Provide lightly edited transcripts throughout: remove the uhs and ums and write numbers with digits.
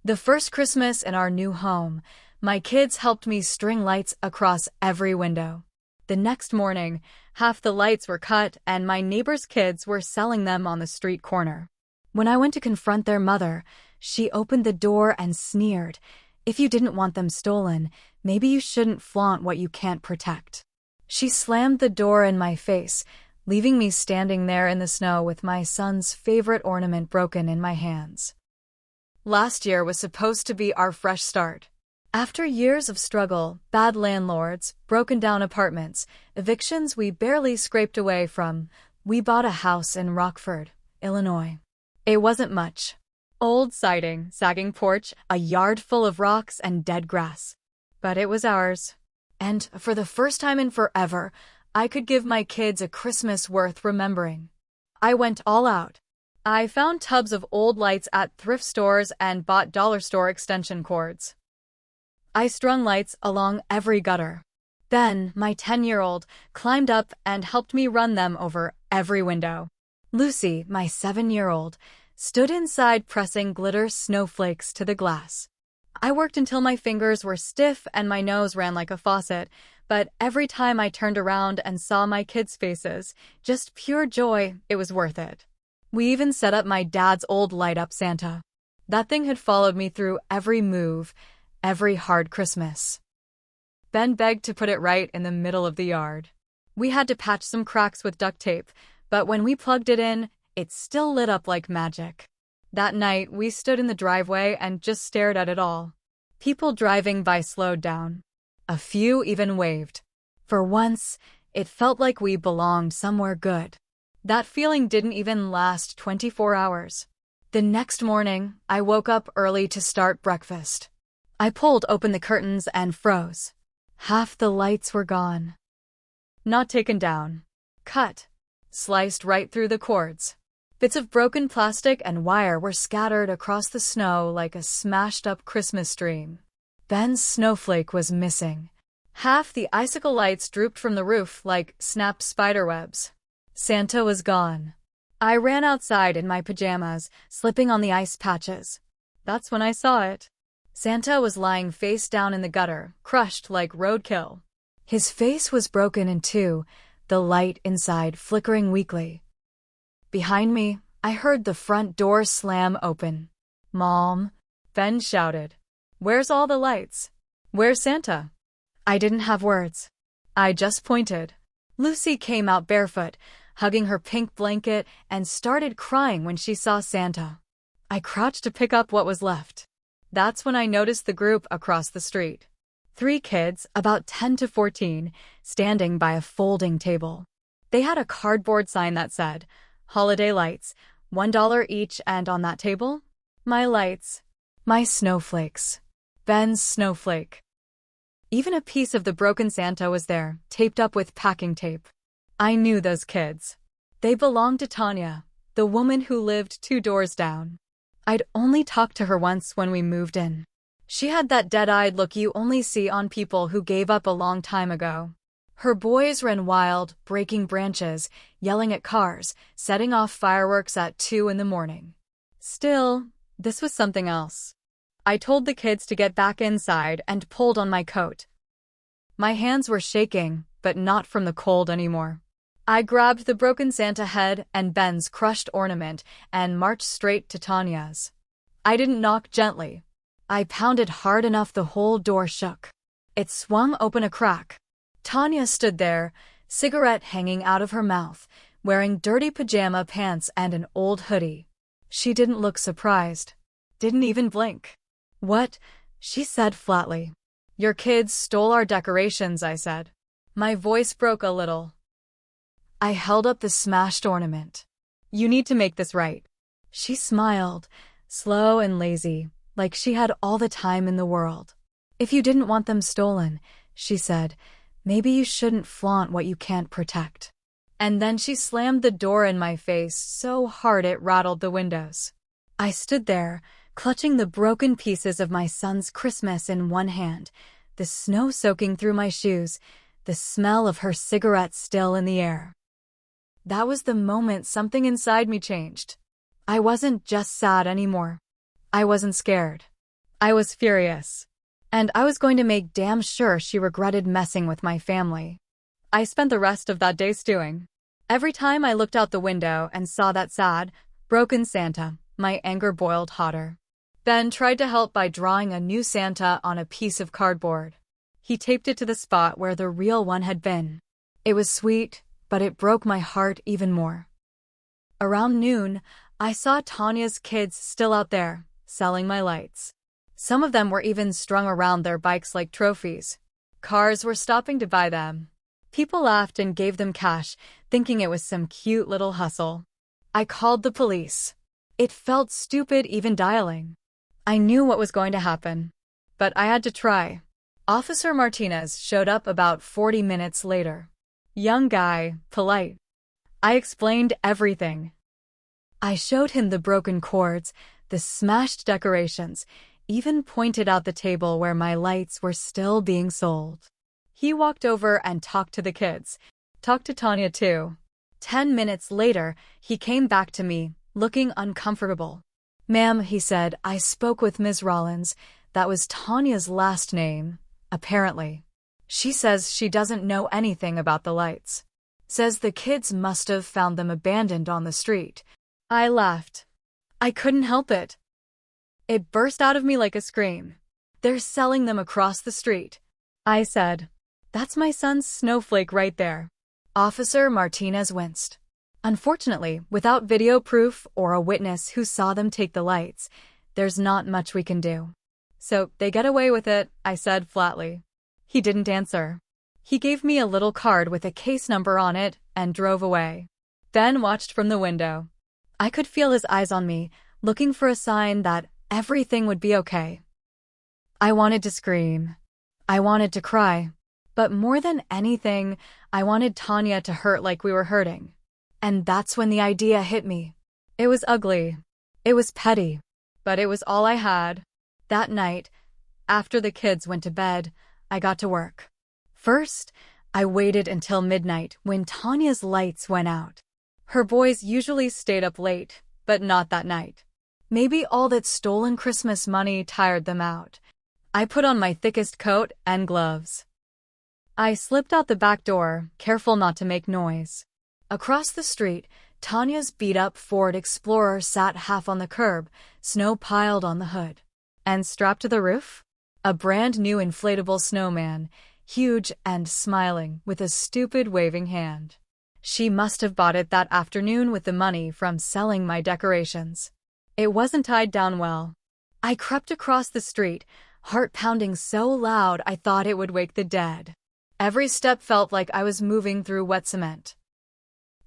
The first Christmas in our new home, my kids helped me string lights across every window. The next morning, half the lights were cut and my neighbor's kids were selling them on the street corner. When I went to confront their mother, she opened the door and sneered, "If you didn't want them stolen, maybe you shouldn't flaunt what you can't protect." She slammed the door in my face, leaving me standing there in the snow with my son's favorite ornament broken in my hands. Last year was supposed to be our fresh start. After years of struggle, bad landlords, broken down apartments, evictions we barely scraped away from, we bought a house in Rockford, Illinois. It wasn't much. Old siding, sagging porch, a yard full of rocks and dead grass. But it was ours. And for the first time in forever, I could give my kids a Christmas worth remembering. I went all out. I found tubs of old lights at thrift stores and bought dollar store extension cords. I strung lights along every gutter. Then, my 10-year-old climbed up and helped me run them over every window. Lucy, my 7-year-old, stood inside pressing glitter snowflakes to the glass. I worked until my fingers were stiff and my nose ran like a faucet, but every time I turned around and saw my kids' faces, just pure joy, it was worth it. We even set up my dad's old light-up Santa. That thing had followed me through every move, every hard Christmas. Ben begged to put it right in the middle of the yard. We had to patch some cracks with duct tape, but when we plugged it in, it still lit up like magic. That night, we stood in the driveway and just stared at it all. People driving by slowed down. A few even waved. For once, it felt like we belonged somewhere good. That feeling didn't even last 24 hours. The next morning, I woke up early to start breakfast. I pulled open the curtains and froze. Half the lights were gone. Not taken down. Cut. Sliced right through the cords. Bits of broken plastic and wire were scattered across the snow like a smashed-up Christmas dream. Ben's snowflake was missing. Half the icicle lights drooped from the roof like snapped spiderwebs. Santa was gone. I ran outside in my pajamas, slipping on the ice patches. That's when I saw it. Santa was lying face down in the gutter, crushed like roadkill. His face was broken in two, the light inside flickering weakly. Behind me, I heard the front door slam open. "Mom," Ben shouted. "Where's all the lights? Where's Santa?" I didn't have words. I just pointed. Lucy came out barefoot, hugging her pink blanket, and started crying when she saw Santa. I crouched to pick up what was left. That's when I noticed the group across the street. 3 kids, about 10 to 14, standing by a folding table. They had a cardboard sign that said, "Holiday lights, $1 each," and on that table, my lights, my snowflakes, Ben's snowflake. Even a piece of the broken Santa was there, taped up with packing tape. I knew those kids. They belonged to Tanya, the woman who lived 2 doors down. I'd only talked to her once when we moved in. She had that dead-eyed look you only see on people who gave up a long time ago. Her boys ran wild, breaking branches, yelling at cars, setting off fireworks at 2 in the morning. Still, this was something else. I told the kids to get back inside and pulled on my coat. My hands were shaking, but not from the cold anymore. I grabbed the broken Santa head and Ben's crushed ornament and marched straight to Tanya's. I didn't knock gently. I pounded hard enough the whole door shook. It swung open a crack. Tanya stood there, cigarette hanging out of her mouth, wearing dirty pajama pants and an old hoodie. She didn't look surprised. Didn't even blink. "What?" she said flatly. "Your kids stole our decorations," I said. My voice broke a little. I held up the smashed ornament. "You need to make this right." She smiled, slow and lazy, like she had all the time in the world. "If you didn't want them stolen," she said, "maybe you shouldn't flaunt what you can't protect." And then she slammed the door in my face so hard it rattled the windows. I stood there, clutching the broken pieces of my son's Christmas in one hand, the snow soaking through my shoes, the smell of her cigarette still in the air. That was the moment something inside me changed. I wasn't just sad anymore. I wasn't scared. I was furious. And I was going to make damn sure she regretted messing with my family. I spent the rest of that day stewing. Every time I looked out the window and saw that sad, broken Santa, my anger boiled hotter. Ben tried to help by drawing a new Santa on a piece of cardboard. He taped it to the spot where the real one had been. It was sweet, but it broke my heart even more. Around noon, I saw Tanya's kids still out there, selling my lights. Some of them were even strung around their bikes like trophies. Cars were stopping to buy them. People laughed and gave them cash, thinking it was some cute little hustle. I called the police. It felt stupid even dialing. I knew what was going to happen, but I had to try. Officer Martinez showed up about 40 minutes later. Young guy, polite. I explained everything. I showed him the broken cords, the smashed decorations, even pointed out the table where my lights were still being sold. He walked over and talked to the kids. Talked to Tanya too. 10 minutes later, he came back to me, looking uncomfortable. "Ma'am," he said, "I spoke with Ms. Rollins. That was Tanya's last name, apparently. She says she doesn't know anything about the lights. Says the kids must have found them abandoned on the street." I laughed. I couldn't help it. It burst out of me like a scream. "They're selling them across the street." I said, "That's my son's snowflake right there." Officer Martinez winced. Unfortunately, without video proof or a witness who saw them take the lights, there's not much we can do. "So they get away with it," I said flatly. He didn't answer. He gave me a little card with a case number on it and drove away. Ben watched from the window. I could feel his eyes on me, looking for a sign that everything would be okay. I wanted to scream. I wanted to cry. But more than anything, I wanted Tanya to hurt like we were hurting. And that's when the idea hit me. It was ugly. It was petty. But it was all I had. That night, after the kids went to bed, I got to work. First, I waited until midnight when Tanya's lights went out. Her boys usually stayed up late, but not that night. Maybe all that stolen Christmas money tired them out. I put on my thickest coat and gloves. I slipped out the back door, careful not to make noise. Across the street, Tanya's beat-up Ford Explorer sat half on the curb, snow piled on the hood. And strapped to the roof? A brand-new inflatable snowman, huge and smiling, with a stupid waving hand. She must have bought it that afternoon with the money from selling my decorations. It wasn't tied down well. I crept across the street, heart pounding so loud I thought it would wake the dead. Every step felt like I was moving through wet cement.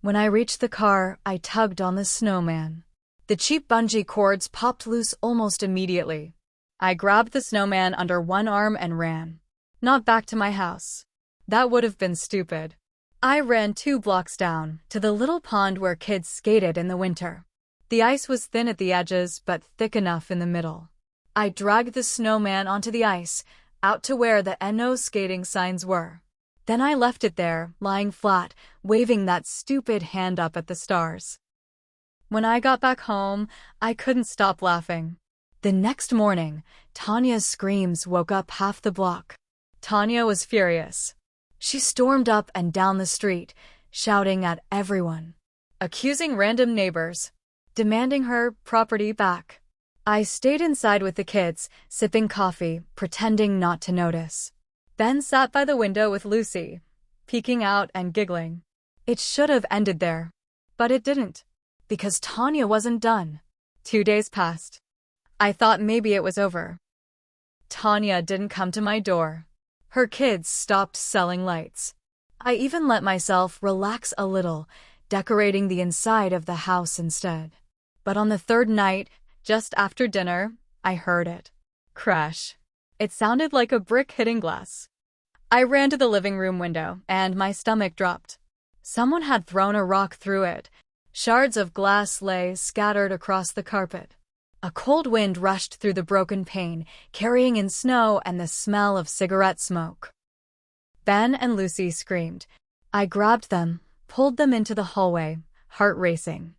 When I reached the car, I tugged on the snowman. The cheap bungee cords popped loose almost immediately. I grabbed the snowman under one arm and ran. Not back to my house. That would have been stupid. I ran 2 blocks down, to the little pond where kids skated in the winter. The ice was thin at the edges, but thick enough in the middle. I dragged the snowman onto the ice, out to where the no skating signs were. Then I left it there, lying flat, waving that stupid hand up at the stars. When I got back home, I couldn't stop laughing. The next morning, Tanya's screams woke up half the block. Tanya was furious. She stormed up and down the street, shouting at everyone, accusing random neighbors, demanding her property back. I stayed inside with the kids, sipping coffee, pretending not to notice. Ben sat by the window with Lucy, peeking out and giggling. It should have ended there. But it didn't. Because Tanya wasn't done. 2 days passed. I thought maybe it was over. Tanya didn't come to my door. Her kids stopped selling lights. I even let myself relax a little, decorating the inside of the house instead. But on the 3rd night, just after dinner, I heard it. Crash. It sounded like a brick hitting glass. I ran to the living room window, and my stomach dropped. Someone had thrown a rock through it. Shards of glass lay scattered across the carpet. A cold wind rushed through the broken pane, carrying in snow and the smell of cigarette smoke. Ben and Lucy screamed. I grabbed them, pulled them into the hallway, heart racing.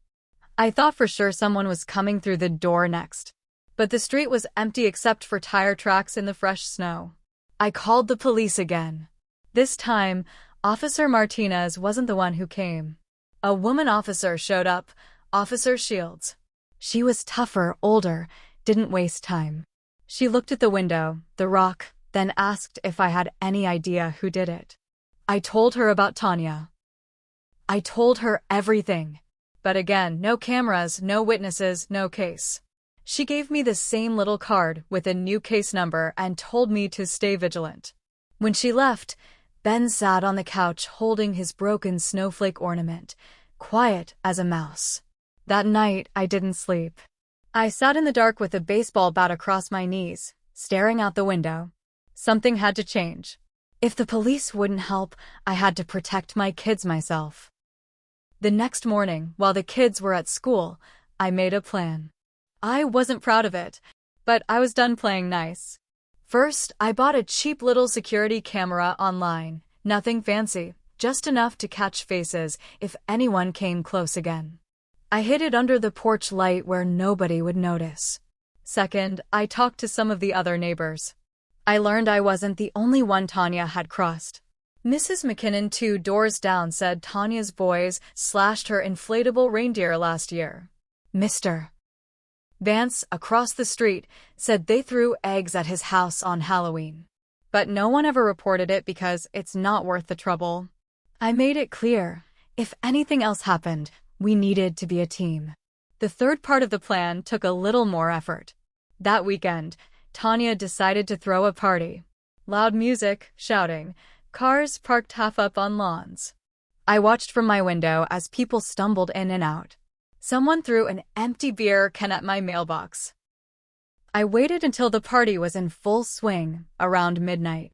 I thought for sure someone was coming through the door next. but the street was empty except for tire tracks in the fresh snow. I called the police again. This time, Officer Martinez wasn't the one who came. A woman officer showed up, Officer Shields. She was tougher, older, didn't waste time. She looked at the window, the rock, then asked if I had any idea who did it. I told her about Tanya. I told her everything. But again, no cameras, no witnesses, no case. She gave me the same little card with a new case number and told me to stay vigilant. When she left, Ben sat on the couch holding his broken snowflake ornament, quiet as a mouse. That night, I didn't sleep. I sat in the dark with a baseball bat across my knees, staring out the window. Something had to change. If the police wouldn't help, I had to protect my kids myself. The next morning, while the kids were at school, I made a plan. I wasn't proud of it, but I was done playing nice. First, I bought a cheap little security camera online. Nothing fancy, just enough to catch faces if anyone came close again. I hid it under the porch light where nobody would notice. Second, I talked to some of the other neighbors. I learned I wasn't the only one Tanya had crossed. Mrs. McKinnon 2 doors down said Tanya's boys slashed her inflatable reindeer last year. Mr. Vance, across the street, said they threw eggs at his house on Halloween. But no one ever reported it because it's not worth the trouble. I made it clear, if anything else happened, we needed to be a team. The third part of the plan took a little more effort. That weekend, Tanya decided to throw a party. Loud music, shouting, cars parked half up on lawns. I watched from my window as people stumbled in and out. Someone threw an empty beer can at my mailbox. I waited until the party was in full swing, around midnight.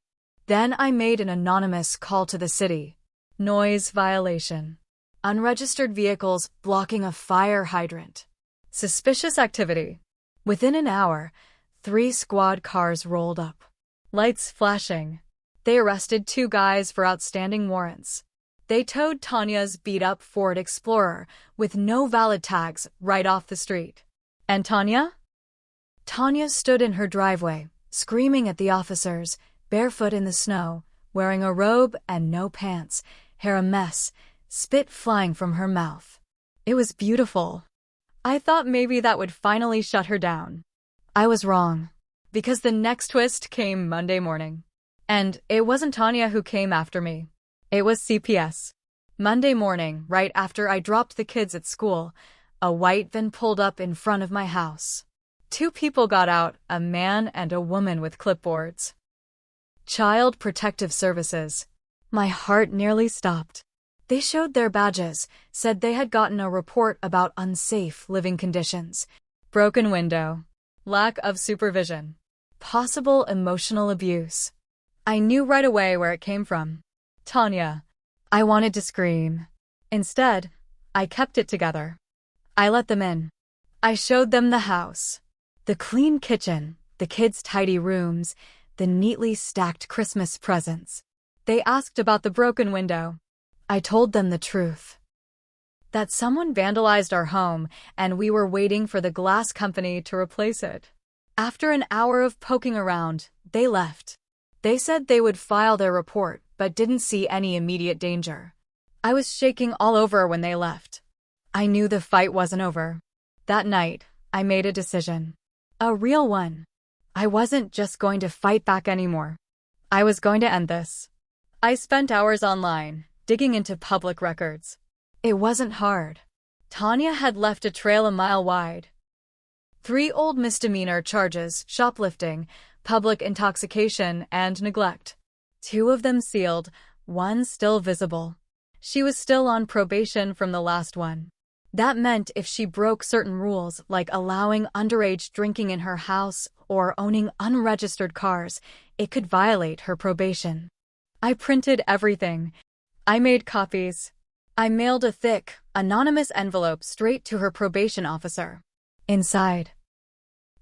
Then I made an anonymous call to the city. Noise violation. Unregistered vehicles blocking a fire hydrant. Suspicious activity. Within an hour, 3 squad cars rolled up. Lights flashing. They arrested 2 guys for outstanding warrants. They towed Tanya's beat-up Ford Explorer with no valid tags right off the street. And Tanya? Tanya stood in her driveway, screaming at the officers, barefoot in the snow, wearing a robe and no pants, hair a mess, spit flying from her mouth. It was beautiful. I thought maybe that would finally shut her down. I was wrong, because the next twist came Monday morning. And it wasn't Tanya who came after me. It was CPS. Monday morning, right after I dropped the kids at school, a white van pulled up in front of my house. 2 people got out, a man and a woman with clipboards. Child Protective Services. My heart nearly stopped. They showed their badges, said they had gotten a report about unsafe living conditions, broken window, lack of supervision, possible emotional abuse. I knew right away where it came from. Tanya. I wanted to scream. Instead, I kept it together. I let them in. I showed them the house. The clean kitchen, the kids' tidy rooms, the neatly stacked Christmas presents. They asked about the broken window. I told them the truth. That someone vandalized our home and we were waiting for the glass company to replace it. After an hour of poking around, they left. They said they would file their report, but didn't see any immediate danger. I was shaking all over when they left. I knew the fight wasn't over. That night, I made a decision. A real one. I wasn't just going to fight back anymore. I was going to end this. I spent hours online, digging into public records. It wasn't hard. Tanya had left a trail a mile wide. 3 old misdemeanor charges, shoplifting, public intoxication, and neglect. 2 of them sealed, 1 still visible. She was still on probation from the last one. That meant if she broke certain rules, like allowing underage drinking in her house or owning unregistered cars, it could violate her probation. I printed everything. I made copies. I mailed a thick, anonymous envelope straight to her probation officer. Inside,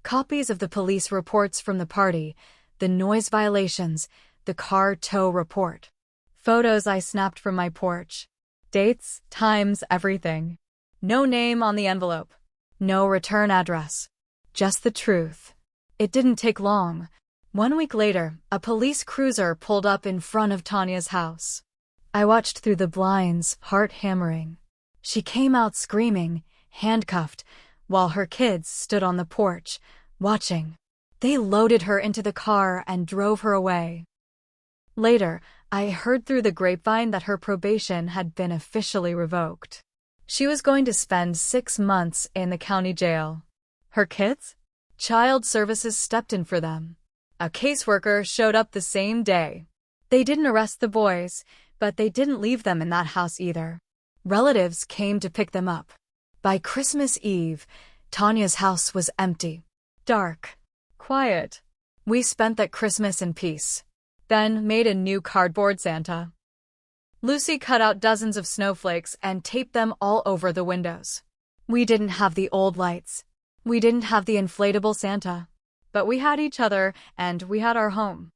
copies of the police reports from the party, the noise violations, the car tow report. Photos I snapped from my porch. Dates, times, everything. No name on the envelope. No return address. Just the truth. It didn't take long. 1 week later, a police cruiser pulled up in front of Tanya's house. I watched through the blinds, heart hammering. She came out screaming, handcuffed, while her kids stood on the porch, watching. They loaded her into the car and drove her away. Later, I heard through the grapevine that her probation had been officially revoked. She was going to spend 6 months in the county jail. Her kids? Child Services stepped in for them. A caseworker showed up the same day. They didn't arrest the boys, but they didn't leave them in that house either. Relatives came to pick them up. By Christmas Eve, Tanya's house was empty, dark, quiet. We spent that Christmas in peace, then made a new cardboard Santa. Lucy cut out dozens of snowflakes and taped them all over the windows. We didn't have the old lights. We didn't have the inflatable Santa. But we had each other, and we had our home.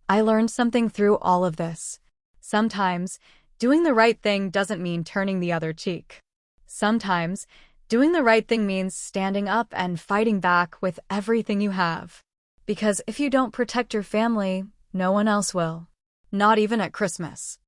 I learned something through all of this. Sometimes, doing the right thing doesn't mean turning the other cheek. Sometimes, doing the right thing means standing up and fighting back with everything you have. Because if you don't protect your family, no one else will. Not even at Christmas.